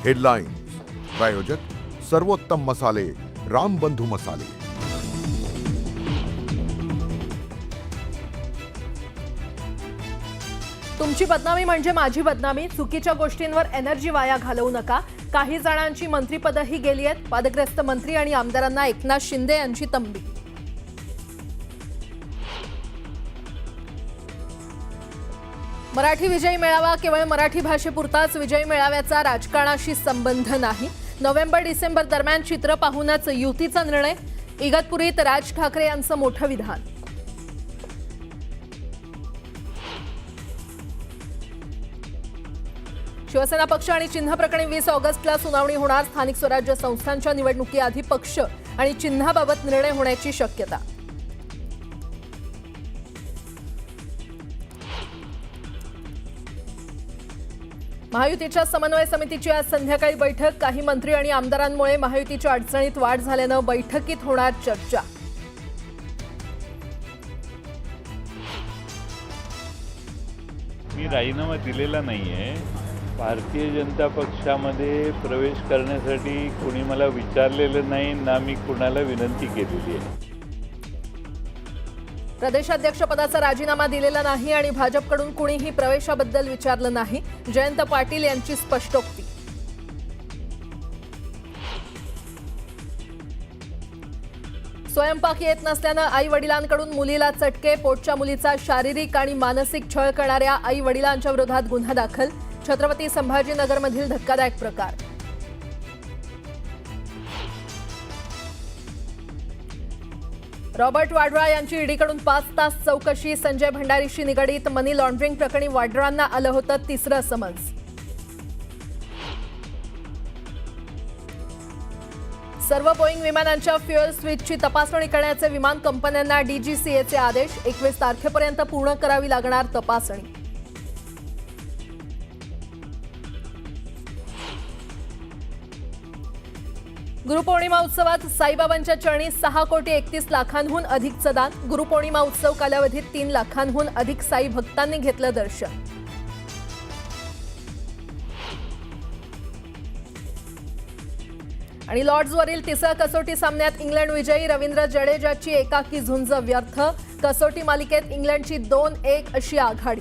Headlines प्रायोजक सर्वोत्तम मसाले रामबंधू मसाले। तुमची बदनामी म्हणजे माझी बदनामी। चुकीच्या गोष्टींवर एनर्जी वाया घालवू नका। काही जणांची मंत्रिपदही गेली आहेत। वादग्रस्त मंत्री आणि आमदारांना एकनाथ शिंदे यांची तंबी। मराठी विजय मेळावा केवळ मराठी भाषेपुरताच विजय मेळाव्याचा राजकारणाशी संबंध नाही। नोव्हेंबर-डिसेंबर दरम्यान चित्र पाहूनच युतीचा निर्णय। इगतपुरीत राज ठाकरे यांचं मोठं विधान। शिवसेना पक्ष आणि चिन्ह प्रकरणी 20 ऑगस्टला सुनावणी होणार। स्थानिक स्वराज्य संस्थांच्या निवडणुकीआधी पक्ष आणि चिन्हाबाबत निर्णय होण्याची शक्यता। महायुतीच्या समन्वय समितीची आज संध्याकाळी बैठक। काही मंत्री आणि आमदारांमुळे महायुतीच्या अडचणीत वाढ झाल्यानं बैठकीत होणार चर्चा। मी राजीनामा दिलेला नाहीये। भारतीय जनता पक्षामध्ये प्रवेश करण्यासाठी कोणी मला विचारलेलं नाही ना मी कुणाला विनंती केलेली आहे। प्रदेशाध्यक्षपदाचा राजीनामा दिलेला नाही आणि भाजपकडून कुणीही प्रवेशाबद्दल विचारलं नाही। जयंत पाटील यांची स्पष्टोक्ती। स्वयंपाक येत नसल्यानं आई वडिलांकडून मुलीला चटके। पोटच्या मुलीचा शारीरिक आणि मानसिक छळ करणाऱ्या आई वडिलांच्या विरोधात गुन्हा दाखल। छत्रपती संभाजीनगरमधील धक्कादायक प्रकार। रॉबर्ट वाड्रा यांची ईडीकडून 5 तास चौकशी। संजय भंडारीशी निगडीत मनी लॉन्ड्रिंग प्रकरणी वाड्रांना आलं होतं 3रं समन्स। सर्व बोईंग विमानांच्या फ्युएल स्विचची तपासणी करण्याचे विमान कंपन्यांना डीजीसीएचे आदेश। 21 तारखेपर्यंत पूर्ण करावी लागणार तपासणी। गुरुपौर्णिमा उत्सवात साईबाबांच्या चरणी 6,31,00,000हून अधिकचं दान। गुरुपौर्णिमा उत्सव कालावधीत 3 लाखांहून अधिक साई भक्तांनी घेतलं दर्शन। आणि लॉर्ड्सवरील 3ऱ्या कसोटी सामन्यात इंग्लंड विजयी। रवींद्र जडेजाची एकाकी झुंज व्यर्थ। कसोटी मालिकेत इंग्लंडची 2-1 अशी आघाडी।